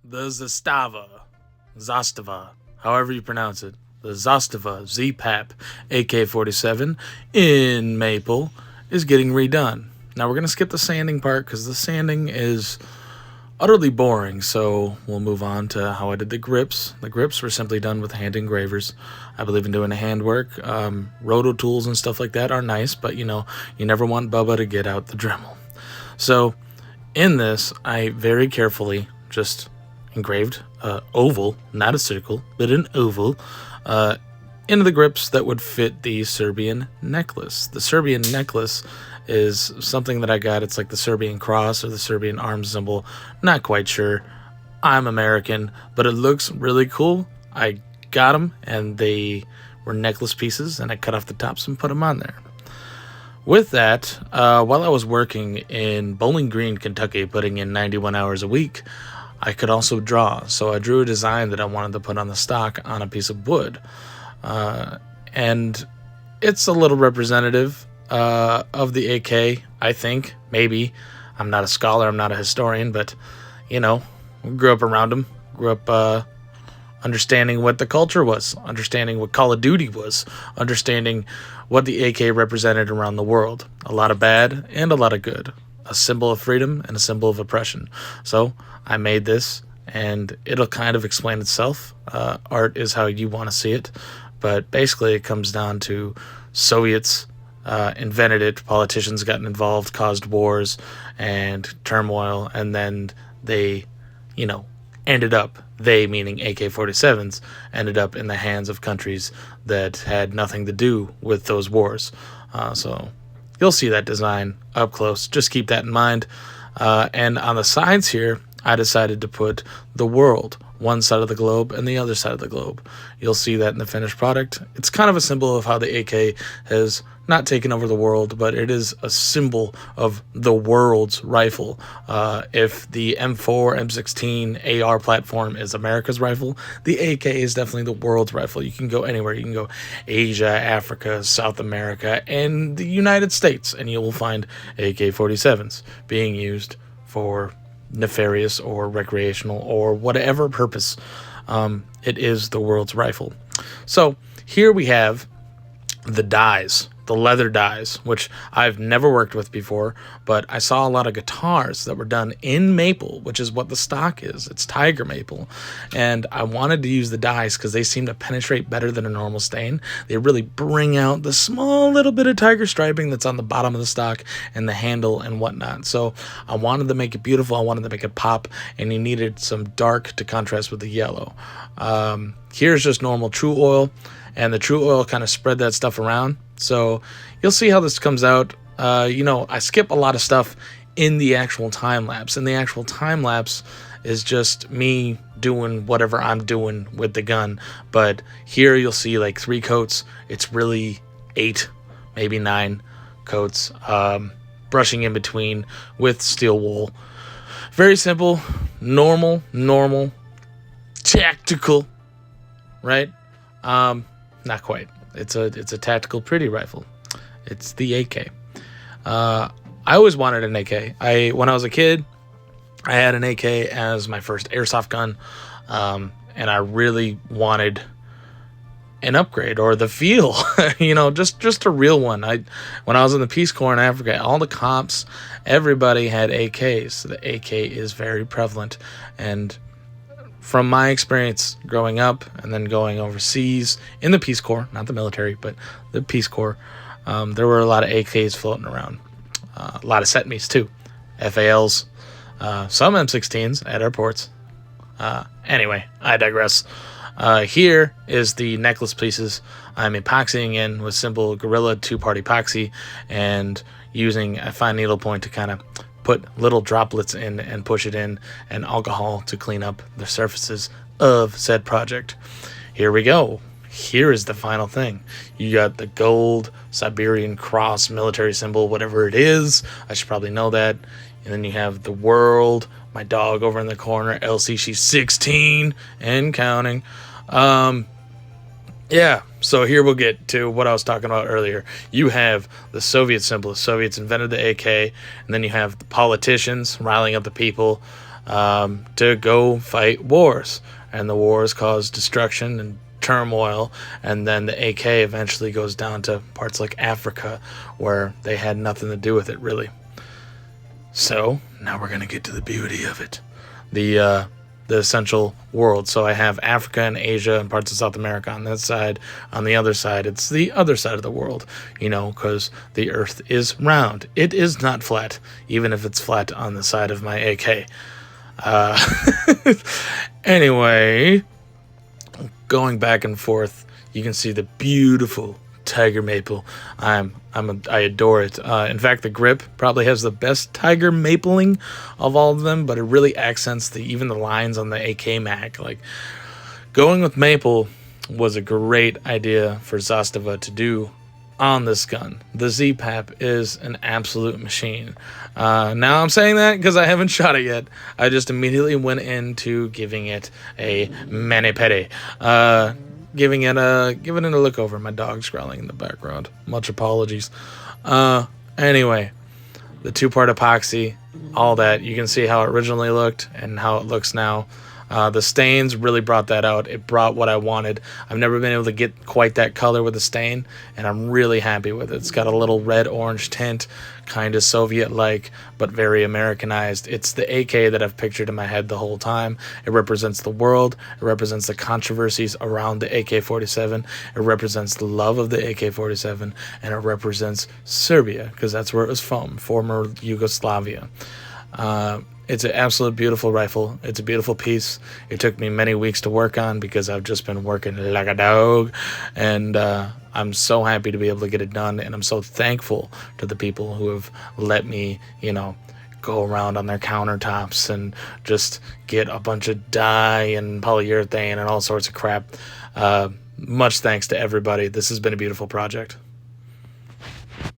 the Zastava, however you pronounce it, the Zastava Z-PAP AK-47 in maple is getting redone. Now we're going to skip the sanding part because the sanding is utterly boring, so we'll move on to how I did the grips. The grips were simply done with hand engravers. I believe in doing the handwork. Roto tools and stuff like that are nice, but you never want Bubba to get out the Dremel. So in this, I very carefully just engraved oval, not a circle, but an oval, into the grips that would fit the Serbian necklace. The Serbian necklace is something that I got. It's like the Serbian cross or the Serbian arms symbol. Not quite sure. I'm American, but it looks really cool. I got them, and they were necklace pieces, and I cut off the tops and put them on there. With that, while I was working in Bowling Green, Kentucky, putting in 91 hours a week, I could also draw. So I drew a design that I wanted to put on the stock on a piece of wood. And it's a little representative of the AK, I think, maybe. I'm not a scholar, I'm not a historian, but, grew up around them. Grew up understanding what the culture was, understanding what Call of Duty was, understanding what the AK represented around the world. A lot of bad and a lot of good. A symbol of freedom and a symbol of oppression. So I made this, and it'll kind of explain itself. Art is how you want to see it, but basically it comes down to Soviets invented it, politicians got involved, caused wars and turmoil, and then they, ended up, they meaning AK-47s, ended up in the hands of countries that had nothing to do with those wars. So you'll see that design up close. Just keep that in mind. And on the sides here, I decided to put the world, one side of the globe and the other side of the globe. You'll see that in the finished product. It's kind of a symbol of how the AK has not taken over the world, but it is a symbol of the world's rifle. If the M4, M16 AR platform is America's rifle, the AK is definitely the world's rifle. You can go anywhere. You can go Asia, Africa, South America, and the United States, and you will find AK-47s being used for nefarious or recreational or whatever purpose. It is the world's rifle. So here we have the dies, the leather dies, which I've never worked with before, but I saw a lot of guitars that were done in maple, which is what the stock is. It's tiger maple. And I wanted to use the dies because they seem to penetrate better than a normal stain. They really bring out the small little bit of tiger striping that's on the bottom of the stock and the handle and whatnot. So I wanted to make it beautiful. I wanted to make it pop, and you needed some dark to contrast with the yellow. Here's just normal Tru-oil, and the Tru-oil kind of spread that stuff around. So you'll see how this comes out. I skip a lot of stuff in the actual time lapse. And the actual time lapse is just me doing whatever I'm doing with the gun. But here you'll see like 3 coats. It's really 8, maybe 9 coats. Brushing in between with steel wool. Very simple, normal, tactical, right? Not quite. It's a tactical pretty rifle. It's the AK. I always wanted an AK. When I was a kid, I had an AK as my first airsoft gun, and I really wanted an upgrade or the feel, just a real one. When I was in the Peace Corps in Africa, all the cops, everybody had AKs. The AK is very prevalent, and from my experience growing up and then going overseas in the Peace Corps, not the military, but the Peace Corps, there were a lot of AKs floating around. A lot of setme's too. FALs, some M16s at airports. Anyway, I digress. Here is the necklace pieces I'm epoxying in with simple Gorilla 2-part epoxy and using a fine needle point to kind of put little droplets in and push it in, and alcohol to clean up the surfaces of said project. Here we go. Here is the final thing. You got the gold Siberian cross military symbol, whatever it is. I should probably know that. And then you have the world, my dog over in the corner, Elsie, she's 16 and counting. Yeah, so here we'll get to what I was talking about earlier. You have the Soviet symbol. The Soviets invented the AK, and then you have the politicians riling up the people. to go fight wars. And the wars cause destruction and turmoil, and then the AK eventually goes down to parts like Africa, where they had nothing to do with it, really. So, now we're going to get to the beauty of it. The essential world. So I have Africa and Asia and parts of South America on that side. On the other side, it's the other side of the world, because the earth is round. It is not flat, even if it's flat on the side of my AK. Anyway, going back and forth, you can see the beautiful tiger maple. I adore it. In fact, the grip probably has the best tiger mapling of all of them, but it really accents even the lines on the AK Mac. Like, going with maple was a great idea for Zastava to do on this gun. The Z-PAP is an absolute machine. Now I'm saying that because I haven't shot it yet. I just immediately went into giving it a mani-pedi. Giving it a look over. My dog's growling in the background. Much apologies. Anyway, the 2-part epoxy, all that. You can see how it originally looked and how it looks now. The stains really brought that out. It brought what I wanted. I've never been able to get quite that color with the stain, and I'm really happy with it. It's got a little red-orange tint, kind of Soviet-like, but very Americanized. It's the AK that I've pictured in my head the whole time. It represents the world. It represents the controversies around the AK-47. It represents the love of the AK-47, and it represents Serbia, because that's where it was from, former Yugoslavia. It's an absolute beautiful rifle. It's a beautiful piece. It took me many weeks to work on because I've just been working like a dog. And I'm so happy to be able to get it done. And I'm so thankful to the people who have let me, go around on their countertops and just get a bunch of dye and polyurethane and all sorts of crap. Much thanks to everybody. This has been a beautiful project.